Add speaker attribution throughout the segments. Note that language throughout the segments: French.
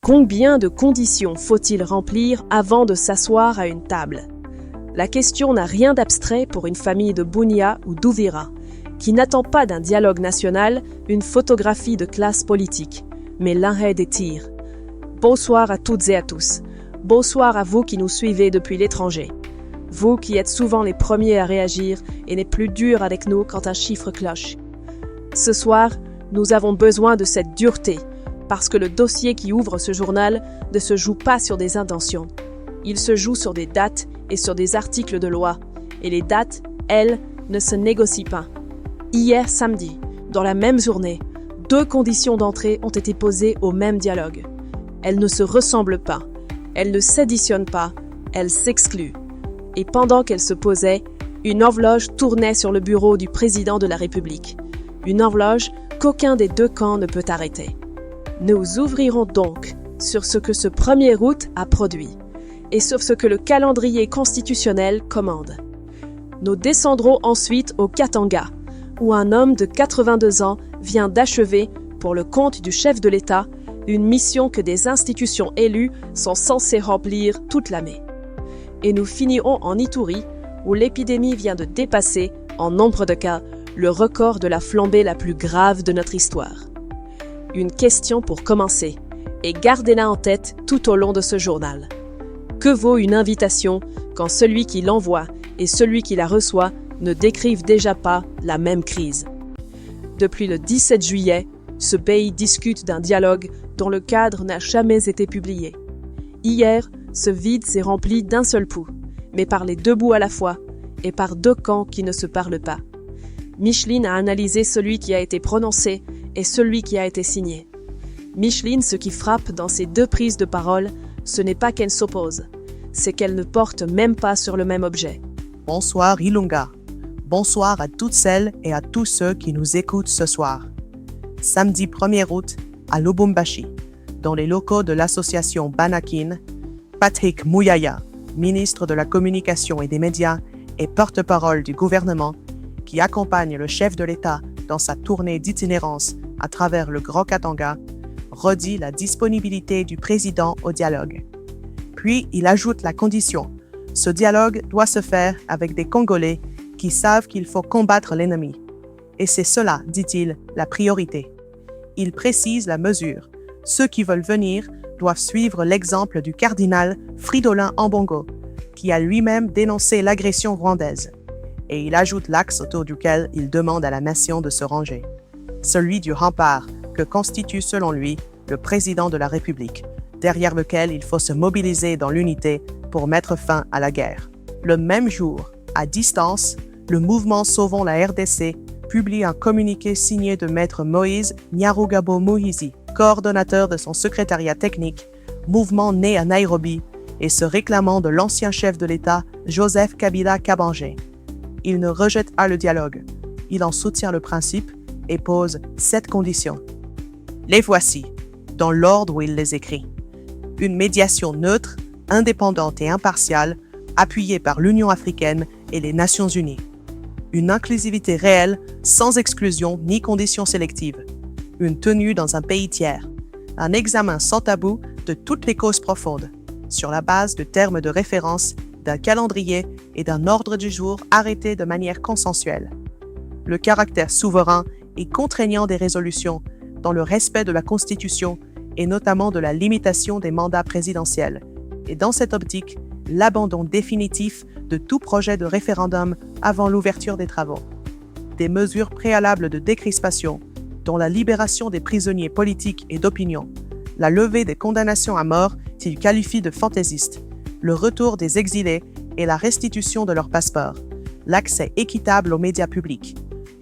Speaker 1: Combien de conditions faut-il remplir avant de s'asseoir à une table? La question n'a rien d'abstrait pour une famille de Bunia ou d'Uvira, qui n'attend pas d'un dialogue national une photographie de classe politique, mais l'arrêt des tirs. Bonsoir à toutes et à tous. Bonsoir à vous qui nous suivez depuis l'étranger. Vous qui êtes souvent les premiers à réagir et les plus durs avec nous quand un chiffre cloche. Ce soir, nous avons besoin de cette dureté, parce que le dossier qui ouvre ce journal ne se joue pas sur des intentions. Il se joue sur des dates et sur des articles de loi. Et les dates, elles, ne se négocient pas. Hier samedi, dans la même journée, 2 conditions d'entrée ont été posées au même dialogue. Elles ne se ressemblent pas, elles ne s'additionnent pas, elles s'excluent. Et pendant qu'elles se posaient, une horloge tournait sur le bureau du président de la République. Une horloge qu'aucun des 2 camps ne peut arrêter. Nous ouvrirons donc sur ce que ce 1er août a produit et sur ce que le calendrier constitutionnel commande. Nous descendrons ensuite au Katanga, où un homme de 82 ans vient d'achever, pour le compte du chef de l'État, une mission que des institutions élues sont censées remplir toute l'année. Et nous finirons en Ituri, où l'épidémie vient de dépasser, en nombre de cas, le record de la flambée la plus grave de notre histoire. Une question pour commencer, et gardez-la en tête tout au long de ce journal. Que vaut une invitation quand celui qui l'envoie et celui qui la reçoit ne décrivent déjà pas la même crise? Depuis le 17 juillet, ce pays discute d'un dialogue dont le cadre n'a jamais été publié. Hier, ce vide s'est rempli d'un seul coup, mais par les 2 bouts à la fois, et par 2 camps qui ne se parlent pas. Micheline a analysé celui qui a été prononcé et celui qui a été signé. Micheline, ce qui frappe dans ces 2 prises de parole, ce n'est pas qu'elles s'opposent, c'est qu'elles ne portent même pas sur le même objet.
Speaker 2: Bonsoir Ilunga. Bonsoir à toutes celles et à tous ceux qui nous écoutent ce soir. Samedi 1er août, à Lubumbashi, dans les locaux de l'association Banakin, Patrick Muyaya, ministre de la Communication et des Médias et porte-parole du gouvernement, qui accompagne le chef de l'État dans sa tournée d'itinérance à travers le Grand Katanga, redit la disponibilité du président au dialogue. Puis il ajoute la condition: ce dialogue doit se faire avec des Congolais qui savent qu'il faut combattre l'ennemi. Et c'est cela, dit-il, la priorité. Il précise la mesure. Ceux qui veulent venir doivent suivre l'exemple du cardinal Fridolin Ambongo, qui a lui-même dénoncé l'agression rwandaise. Et il ajoute l'axe autour duquel il demande à la nation de se ranger. Celui du rempart que constitue selon lui le président de la République, derrière lequel il faut se mobiliser dans l'unité pour mettre fin à la guerre. Le même jour, à distance, le mouvement Sauvons la RDC publie un communiqué signé de maître Moïse Nyarugabo Muhizi, coordonnateur de son secrétariat technique, mouvement né à Nairobi et se réclamant de l'ancien chef de l'État Joseph Kabila Kabange. Il ne rejette pas le dialogue, il en soutient le principe et pose 7 conditions. Les voici, dans l'ordre où il les écrit. Une médiation neutre, indépendante et impartiale, appuyée par l'Union africaine et les Nations unies. Une inclusivité réelle, sans exclusion ni conditions sélectives. Une tenue dans un pays tiers. Un examen sans tabou de toutes les causes profondes, sur la base de termes de référence, d'un calendrier et d'un ordre du jour arrêté de manière consensuelle. Le caractère souverain et contraignant des résolutions, dans le respect de la Constitution et notamment de la limitation des mandats présidentiels. Et dans cette optique, l'abandon définitif de tout projet de référendum avant l'ouverture des travaux. Des mesures préalables de décrispation, dont la libération des prisonniers politiques et d'opinion, la levée des condamnations à mort qu'il qualifie de fantaisistes, le retour des exilés et la restitution de leurs passeports, l'accès équitable aux médias publics.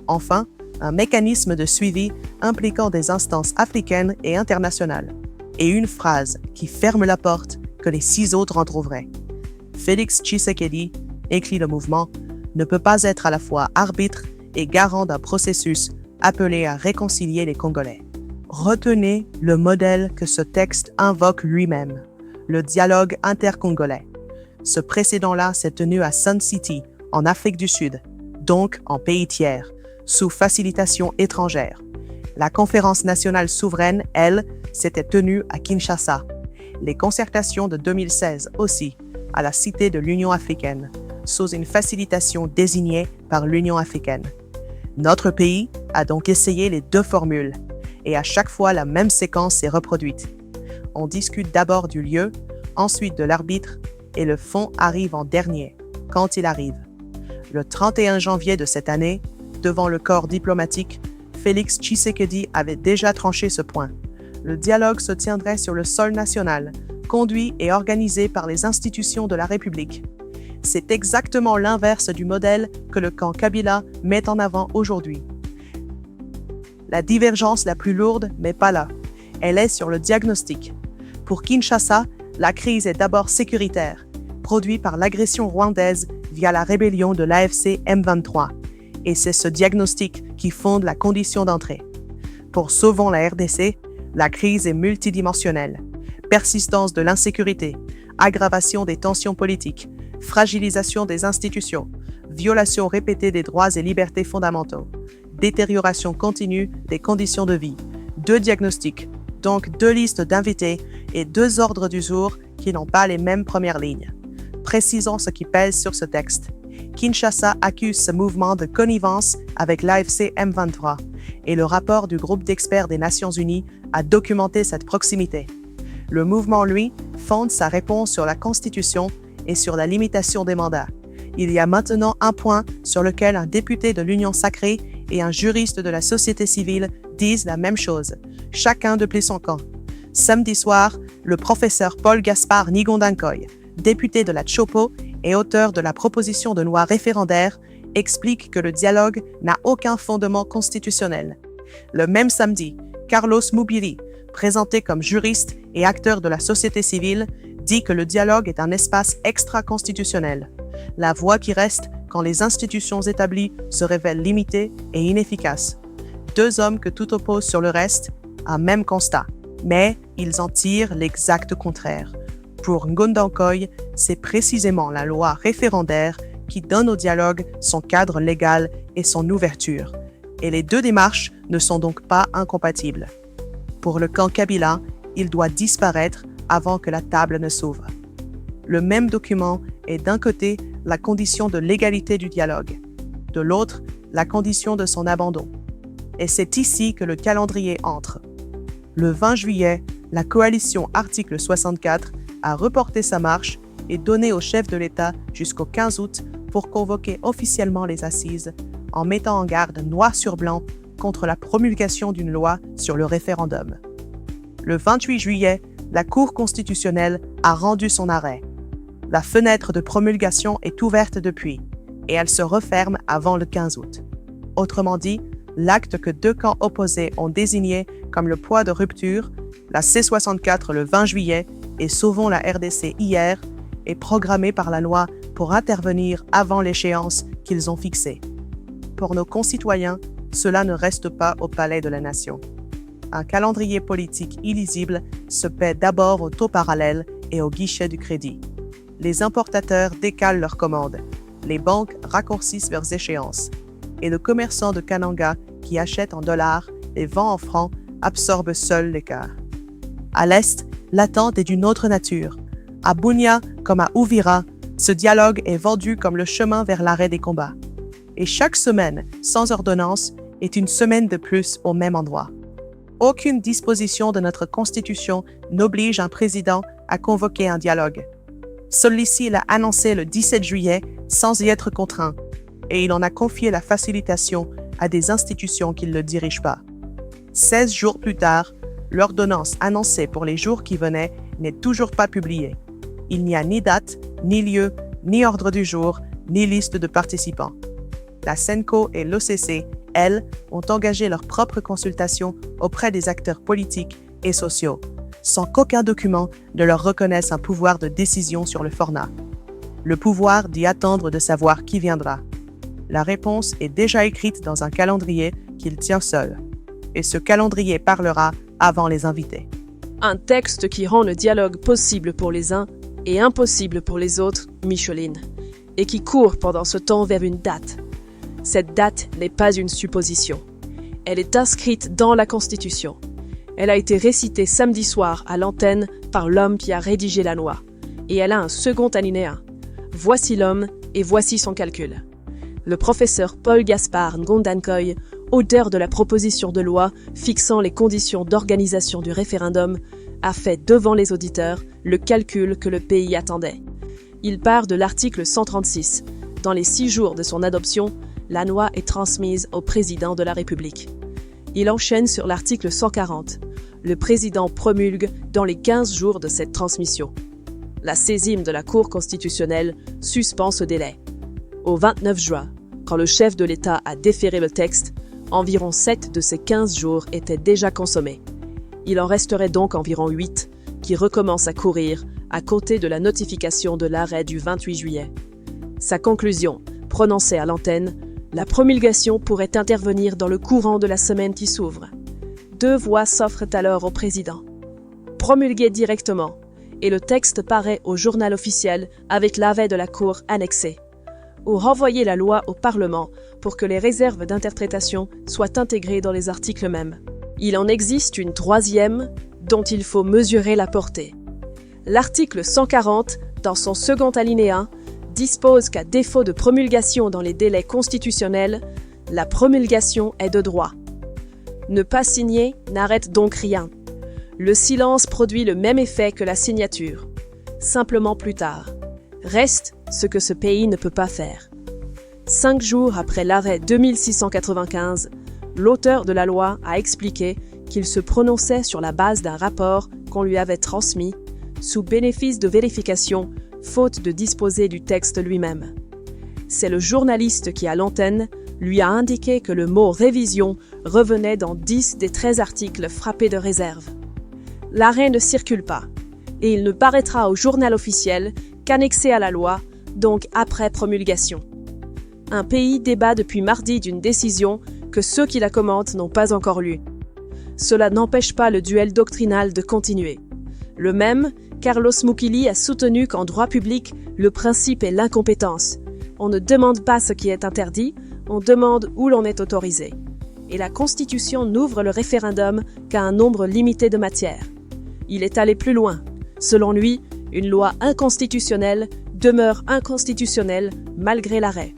Speaker 2: Enfin, un mécanisme de suivi impliquant des instances africaines et internationales. Et une phrase qui ferme la porte que les 6 autres entr'ouvraient. Félix Tshisekedi, écrit le mouvement, ne peut pas être à la fois arbitre et garant d'un processus appelé à réconcilier les Congolais. Retenez le modèle que ce texte invoque lui-même, le dialogue intercongolais. Ce précédent-là s'est tenu à Sun City, en Afrique du Sud, donc en pays tiers, sous facilitation étrangère. La conférence nationale souveraine, elle, s'était tenue à Kinshasa, Les concertations de 2016 aussi, à la Cité de l'Union africaine, sous une facilitation désignée par l'Union africaine. Notre pays a donc essayé les deux formules, et à chaque fois la même séquence s'est reproduite. On discute d'abord du lieu, ensuite de l'arbitre, et le fond arrive en dernier, quand il arrive. Le 31 janvier de cette année, devant le corps diplomatique, Félix Tshisekedi avait déjà tranché ce point. Le dialogue se tiendrait sur le sol national, conduit et organisé par les institutions de la République. C'est exactement l'inverse du modèle que le camp Kabila met en avant aujourd'hui. La divergence la plus lourde n'est pas là. Elle est sur le diagnostic. Pour Kinshasa, la crise est d'abord sécuritaire, produite par l'agression rwandaise via la rébellion de l'AFC M23. Et c'est ce diagnostic qui fonde la condition d'entrée. Pour Sauvons la RDC, la crise est multidimensionnelle. Persistance de l'insécurité, aggravation des tensions politiques, fragilisation des institutions, violation répétée des droits et libertés fondamentaux, détérioration continue des conditions de vie. 2 diagnostics, donc 2 listes d'invités et 2 ordres du jour qui n'ont pas les mêmes premières lignes. Précisons ce qui pèse sur ce texte. Kinshasa accuse ce mouvement de connivence avec l'AFC M23 et le rapport du groupe d'experts des Nations Unies a documenté cette proximité. Le mouvement, lui, fonde sa réponse sur la Constitution et sur la limitation des mandats. Il y a maintenant un point sur lequel un député de l'Union sacrée et un juriste de la société civile disent la même chose, chacun depuis son camp. Samedi soir, le professeur Paul Gaspard Nigondankoy, député de la Tshopo et auteur de la proposition de loi référendaire, explique que le dialogue n'a aucun fondement constitutionnel. Le même samedi, Carlos Moubiri, présenté comme juriste et acteur de la société civile, dit que le dialogue est un espace extra-constitutionnel. La voie qui reste quand les institutions établies se révèlent limitées et inefficaces. 2 hommes que tout oppose sur le reste, un même constat. Mais ils en tirent l'exact contraire. Pour Ngondankoy, c'est précisément la loi référendaire qui donne au dialogue son cadre légal et son ouverture. Et les 2 démarches ne sont donc pas incompatibles. Pour le camp Kabila, il doit disparaître avant que la table ne s'ouvre. Le même document est d'un côté la condition de légalité du dialogue, de l'autre la condition de son abandon. Et c'est ici que le calendrier entre. Le 20 juillet, la coalition Article 64 a reporté sa marche et donné au chef de l'État jusqu'au 15 août pour convoquer officiellement les assises, en mettant en garde noir sur blanc contre la promulgation d'une loi sur le référendum. Le 28 juillet, la Cour constitutionnelle a rendu son arrêt. La fenêtre de promulgation est ouverte depuis, et elle se referme avant le 15 août. Autrement dit, l'acte que 2 camps opposés ont désigné comme le point de rupture, la C64 le 20 juillet et Sauvons la RDC hier, est programmé par la loi pour intervenir avant l'échéance qu'ils ont fixée. Pour nos concitoyens, cela ne reste pas au palais de la nation. Un calendrier politique illisible se paie d'abord au taux parallèle et au guichet du crédit. Les importateurs décalent leurs commandes, les banques raccourcissent leurs échéances, et le commerçant de Kananga qui achète en dollars et vend en francs absorbe seul l'écart. À l'Est, l'attente est d'une autre nature. À Bunia comme à Uvira, ce dialogue est vendu comme le chemin vers l'arrêt des combats. Et chaque semaine, sans ordonnance, est une semaine de plus au même endroit. Aucune disposition de notre Constitution n'oblige un président à convoquer un dialogue. Celui-ci l'a annoncé le 17 juillet sans y être contraint, et il en a confié la facilitation à des institutions qui ne le dirigent pas. 16 jours plus tard, l'ordonnance annoncée pour les jours qui venaient n'est toujours pas publiée. Il n'y a ni date, ni lieu, ni ordre du jour, ni liste de participants. La CENCO et l'OCC, elles, ont engagé leur propre consultation auprès des acteurs politiques et sociaux, sans qu'aucun document ne leur reconnaisse un pouvoir de décision sur le format. Le pouvoir d'y attendre de savoir qui viendra. La réponse est déjà écrite dans un calendrier qu'il tient seul. Et ce calendrier parlera avant les invités.
Speaker 1: Un texte qui rend le dialogue possible pour les uns et impossible pour les autres, Micheline, et qui court pendant ce temps vers une date. Cette date n'est pas une supposition. Elle est inscrite dans la Constitution. Elle a été récitée samedi soir à l'antenne par l'homme qui a rédigé la loi. Et elle a un second alinéa. Voici l'homme et voici son calcul. Le professeur Paul Gaspard Ngondankoy, auteur de la proposition de loi fixant les conditions d'organisation du référendum, a fait devant les auditeurs le calcul que le pays attendait. Il part de l'article 136. Dans les 6 jours de son adoption, la loi est transmise au président de la République. Il enchaîne sur l'article 140. Le président promulgue dans les 15 jours de cette transmission. La saisine de la Cour constitutionnelle suspend ce délai. Au 29 juin, quand le chef de l'État a déféré le texte, environ 7 de ces 15 jours étaient déjà consommés. Il en resterait donc environ 8 qui recommencent à courir à compter de la notification de l'arrêt du 28 juillet. Sa conclusion, prononcée à l'antenne, la promulgation pourrait intervenir dans le courant de la semaine qui s'ouvre. 2 voies s'offrent alors au président. Promulguer directement, et le texte paraît au journal officiel avec l'arrêt de la Cour annexé. Ou renvoyer la loi au Parlement pour que les réserves d'interprétation soient intégrées dans les articles mêmes. Il en existe une 3e dont il faut mesurer la portée. L'article 140, dans son second alinéa, dispose qu'à défaut de promulgation dans les délais constitutionnels, la promulgation est de droit. Ne pas signer n'arrête donc rien. Le silence produit le même effet que la signature, simplement plus tard. Reste ce que ce pays ne peut pas faire. 5 jours après l'arrêt 2695, l'auteur de la loi a expliqué qu'il se prononçait sur la base d'un rapport qu'on lui avait transmis, sous bénéfice de vérification, faute de disposer du texte lui-même. C'est le journaliste qui, à l'antenne, lui a indiqué que le mot « révision » revenait dans 10 des 13 articles frappés de réserve. L'arrêt ne circule pas, et il ne paraîtra au journal officiel qu'annexé à la loi, donc après promulgation. Un pays débat depuis mardi d'une décision que ceux qui la commentent n'ont pas encore lue. Cela n'empêche pas le duel doctrinal de continuer. Le même, Carlos Mukili a soutenu qu'en droit public, le principe est l'incompétence. On ne demande pas ce qui est interdit, on demande où l'on est autorisé. Et la Constitution n'ouvre le référendum qu'à un nombre limité de matières. Il est allé plus loin. Selon lui, une loi inconstitutionnelle demeure inconstitutionnelle malgré l'arrêt.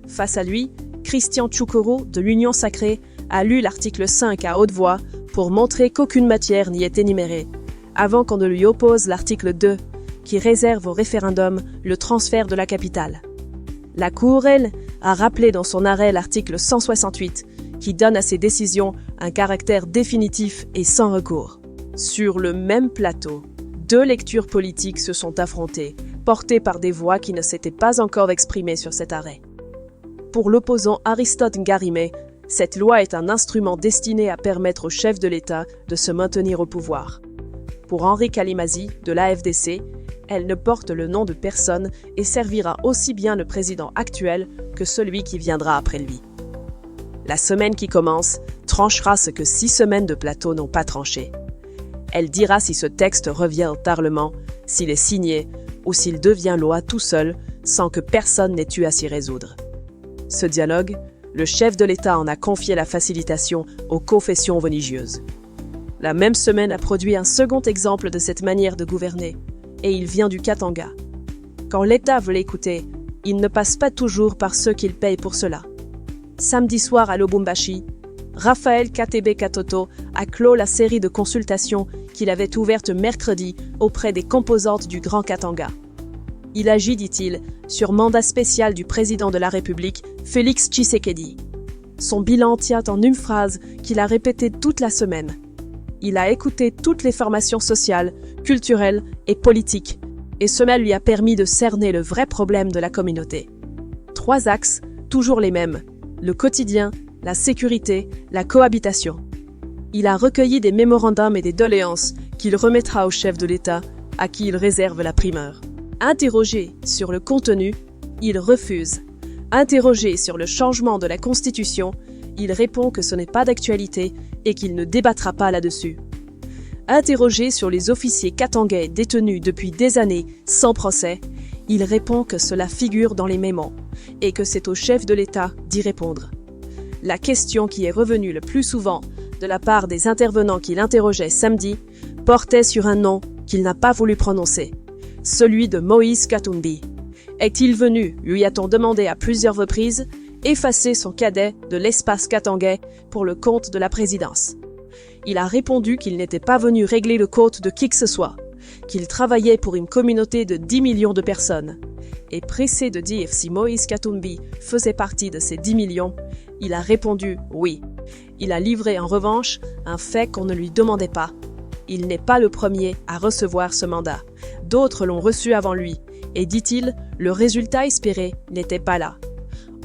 Speaker 1: Face à lui, Christian Tchoukoro de l'Union Sacrée a lu l'article 5 à haute voix pour montrer qu'aucune matière n'y est énumérée, avant qu'on ne lui oppose l'article 2, qui réserve au référendum le transfert de la capitale. La Cour, elle, a rappelé dans son arrêt l'article 168, qui donne à ces décisions un caractère définitif et sans recours. Sur le même plateau, 2 lectures politiques se sont affrontées, portées par des voix qui ne s'étaient pas encore exprimées sur cet arrêt. Pour l'opposant Aristote Ngarimé, cette loi est un instrument destiné à permettre au chef de l'État de se maintenir au pouvoir. Pour Henri Kalimazi, de l'AFDC, elle ne porte le nom de personne et servira aussi bien le président actuel que celui qui viendra après lui. La semaine qui commence tranchera ce que 6 semaines de plateau n'ont pas tranché. Elle dira si ce texte revient au Parlement, s'il est signé ou s'il devient loi tout seul, sans que personne n'ait eu à s'y résoudre. Ce dialogue, le chef de l'État en a confié la facilitation aux confessions religieuses. La même semaine a produit un second exemple de cette manière de gouverner, et il vient du Katanga. Quand l'État veut l'écouter, il ne passe pas toujours par ceux qu'il paye pour cela. Samedi soir à Lubumbashi, Raphaël Katebe Katoto a clos la série de consultations qu'il avait ouvertes mercredi auprès des composantes du Grand Katanga. Il agit, dit-il, sur mandat spécial du président de la République, Félix Tshisekedi. Son bilan tient en une phrase qu'il a répétée toute la semaine. Il a écouté toutes les formations sociales, culturelles et politiques, et cela lui a permis de cerner le vrai problème de la communauté. 3 axes, toujours les mêmes, le quotidien, la sécurité, la cohabitation. Il a recueilli des mémorandums et des doléances qu'il remettra au chef de l'État, à qui il réserve la primeur. Interrogé sur le contenu, il refuse. Interrogé sur le changement de la Constitution, il répond que ce n'est pas d'actualité et qu'il ne débattra pas là-dessus. Interrogé sur les officiers katangais détenus depuis des années sans procès, il répond que cela figure dans les mémos et que c'est au chef de l'État d'y répondre. La question qui est revenue le plus souvent de la part des intervenants qui l'interrogeaient samedi, portait sur un nom qu'il n'a pas voulu prononcer, celui de Moïse Katumbi. Est-il venu, lui a-t-on demandé à plusieurs reprises, effacer son cadet de l'espace katangais pour le compte de la présidence? Il a répondu qu'il n'était pas venu régler le compte de qui que ce soit, qu'il travaillait pour une communauté de 10 millions de personnes. Et pressé de dire si Moïse Katumbi faisait partie de ces 10 millions, il a répondu oui. Il a livré en revanche un fait qu'on ne lui demandait pas. Il n'est pas le premier à recevoir ce mandat. D'autres l'ont reçu avant lui, et dit-il, le résultat espéré n'était pas là.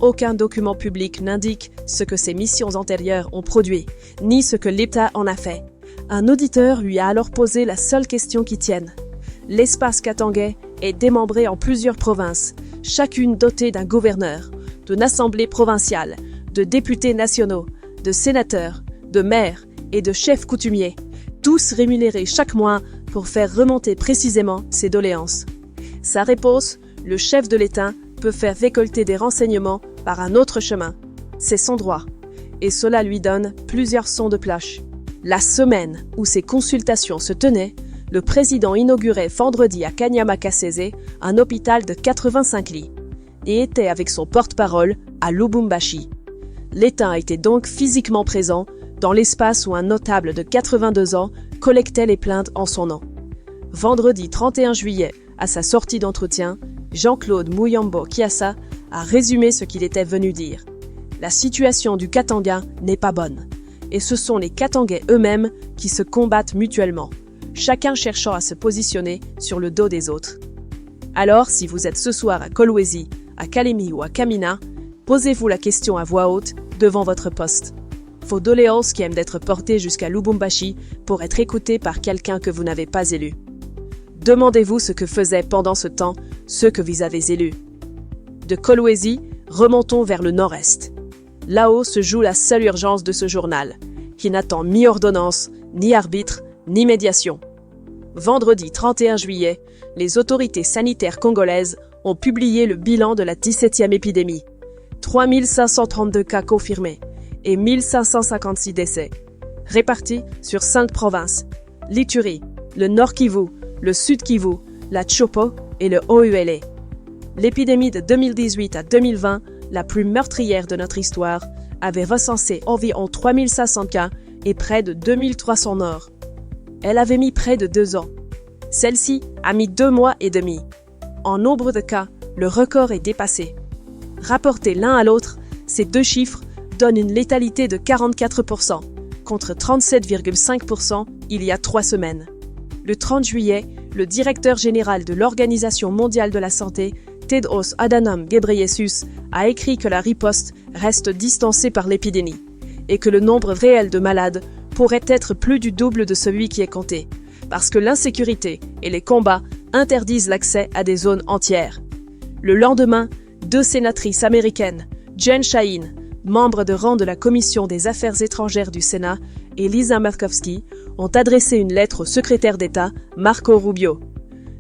Speaker 1: Aucun document public n'indique ce que ces missions antérieures ont produit, ni ce que l'État en a fait. Un auditeur lui a alors posé la seule question qui tienne. L'espace katangais est démembré en plusieurs provinces, chacune dotée d'un gouverneur, d'une assemblée provinciale, de députés nationaux, de sénateurs, de maires et de chefs coutumiers, tous rémunérés chaque mois pour faire remonter précisément ses doléances. Sa réponse, le chef de l'État peut faire récolter des renseignements par un autre chemin. C'est son droit. Et cela lui donne plusieurs sons de cloche. La semaine où ces consultations se tenaient, le président inaugurait vendredi à Kanyama-Kasese un hôpital de 85 lits et était avec son porte-parole à Lubumbashi. L'État était donc physiquement présent dans l'espace où un notable de 82 ans collectait les plaintes en son nom. Vendredi 31 juillet, à sa sortie d'entretien, Jean-Claude Muyambo Kiassa a résumé ce qu'il était venu dire. La situation du Katanga n'est pas bonne, et ce sont les Katangais eux-mêmes qui se combattent mutuellement, chacun cherchant à se positionner sur le dos des autres. Alors, si vous êtes ce soir à Kolwezi, à Kalemi ou à Kamina, posez-vous la question à voix haute devant votre poste. Vos doléances qui aiment d'être portées jusqu'à Lubumbashi pour être écoutées par quelqu'un que vous n'avez pas élu. Demandez-vous ce que faisaient pendant ce temps ceux que vous avez élus. De Kolwezi, remontons vers le nord-est. Là-haut se joue la seule urgence de ce journal, qui n'attend ni ordonnance, ni arbitre, ni médiation. Vendredi 31 juillet, les autorités sanitaires congolaises ont publié le bilan de la 17e épidémie. 3532 cas confirmés et 1556 décès, répartis sur 5 provinces, l'Ituri, le Nord Kivu, le Sud Kivu, la Chopo et le Haut-Uélé. L'épidémie de 2018 à 2020, la plus meurtrière de notre histoire, avait recensé environ 3500 cas et près de 2300 morts. Elle avait mis près de 2 ans. Celle-ci a mis 2 mois et demi. En nombre de cas, le record est dépassé. Rapportés l'un à l'autre, ces deux chiffres donnent une létalité de 44%, contre 37,5% il y a 3 semaines. Le 30 juillet, le directeur général de l'Organisation mondiale de la santé, Tedros Adhanom Ghebreyesus, a écrit que la riposte reste distancée par l'épidémie et que le nombre réel de malades pourrait être plus du double de celui qui est compté, parce que l'insécurité et les combats interdisent l'accès à des zones entières. Le lendemain, 2 sénatrices américaines, Jen Shaheen, membre de rang de la Commission des Affaires étrangères du Sénat, et Lisa Murkowski, ont adressé une lettre au secrétaire d'État, Marco Rubio.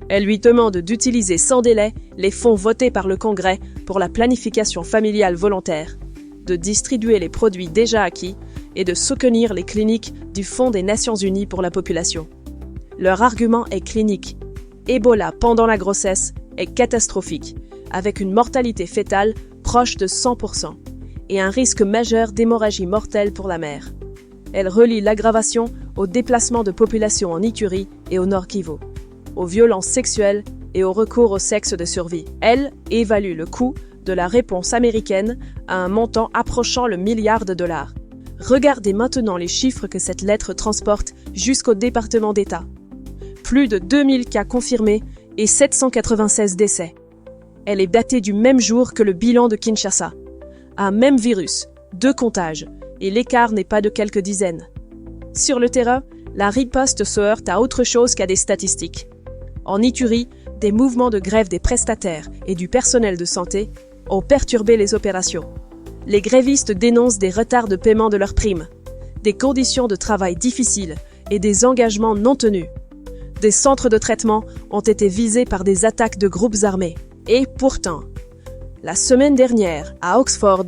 Speaker 1: Elle lui demande d'utiliser sans délai les fonds votés par le Congrès pour la planification familiale volontaire, de distribuer les produits déjà acquis et de soutenir les cliniques du Fonds des Nations Unies pour la population. Leur argument est clinique. Ebola pendant la grossesse est catastrophique, avec une mortalité fœtale proche de 100% et un risque majeur d'hémorragie mortelle pour la mère. Elle relie l'aggravation au déplacement de population en Ituri et au Nord Kivu, aux violences sexuelles et au recours au sexe de survie. Elle évalue le coût de la réponse américaine à un montant approchant le $1 milliard. Regardez maintenant les chiffres que cette lettre transporte jusqu'au département d'État. Plus de 2000 cas confirmés et 796 décès. Elle est datée du même jour que le bilan de Kinshasa. Un même virus, 2 comptages, et l'écart n'est pas de quelques dizaines. Sur le terrain, la riposte se heurte à autre chose qu'à des statistiques. En Ituri, des mouvements de grève des prestataires et du personnel de santé ont perturbé les opérations. Les grévistes dénoncent des retards de paiement de leurs primes, des conditions de travail difficiles et des engagements non tenus. Des centres de traitement ont été visés par des attaques de groupes armés. Et pourtant, la semaine dernière, à Oxford,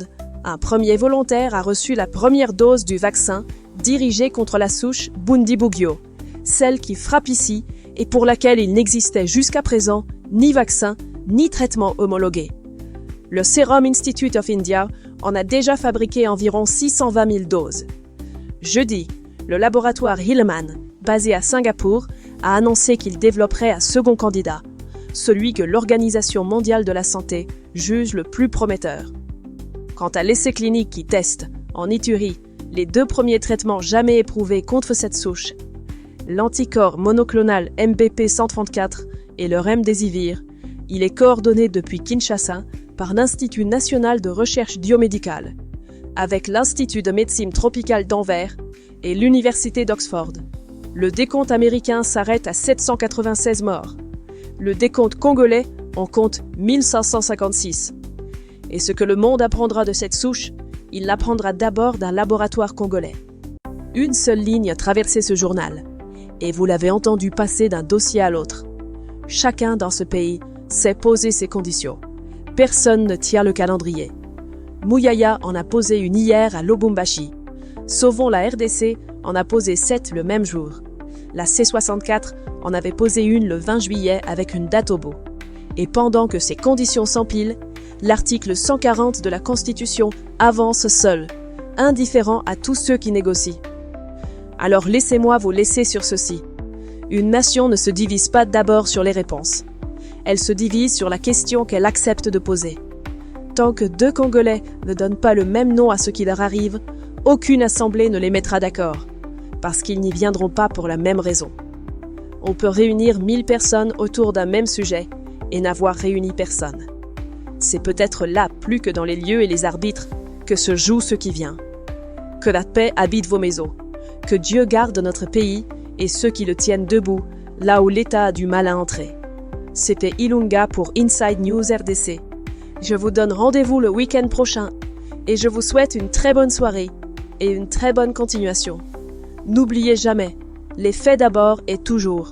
Speaker 1: Un premier volontaire a reçu la première dose du vaccin dirigé contre la souche Bundibugyo, celle qui frappe ici et pour laquelle il n'existait jusqu'à présent ni vaccin ni traitement homologué. Le Serum Institute of India en a déjà fabriqué environ 620 000 doses. Jeudi, le laboratoire Hillman, basé à Singapour, a annoncé qu'il développerait un second candidat, celui que l'Organisation mondiale de la santé juge le plus prometteur. Quant à l'essai clinique qui teste, en Iturie, les 2 premiers traitements jamais éprouvés contre cette souche, l'anticorps monoclonal MBP134 et le remdesivir, il est coordonné depuis Kinshasa par l'Institut national de recherche biomédicale, avec l'Institut de médecine tropicale d'Anvers et l'Université d'Oxford. Le décompte américain s'arrête à 796 morts. Le décompte congolais en compte 1556. Et ce que le monde apprendra de cette souche, il l'apprendra d'abord d'un laboratoire congolais. Une seule ligne a traversé ce journal, et vous l'avez entendu passer d'un dossier à l'autre. Chacun dans ce pays sait poser ses conditions. Personne ne tient le calendrier. Mouyaya en a posé une hier à Lubumbashi. Sauvons la RDC en a posé 7 le même jour. La C64 en avait posé une le 20 juillet avec une date au bout. Et pendant que ces conditions s'empilent, l'article 140 de la Constitution avance seul, indifférent à tous ceux qui négocient. Alors laissez-moi vous laisser sur ceci. Une nation ne se divise pas d'abord sur les réponses. Elle se divise sur la question qu'elle accepte de poser. Tant que 2 Congolais ne donnent pas le même nom à ce qui leur arrive, aucune assemblée ne les mettra d'accord, parce qu'ils n'y viendront pas pour la même raison. On peut réunir 1000 personnes autour d'un même sujet et n'avoir réuni personne. C'est peut-être là, plus que dans les lieux et les arbitres, que se joue ce qui vient. Que la paix habite vos maisons, que Dieu garde notre pays et ceux qui le tiennent debout, là où l'État a du mal à entrer. C'était Ilunga pour Inside News RDC. Je vous donne rendez-vous le week-end prochain et je vous souhaite une très bonne soirée et une très bonne continuation. N'oubliez jamais, les faits d'abord et toujours.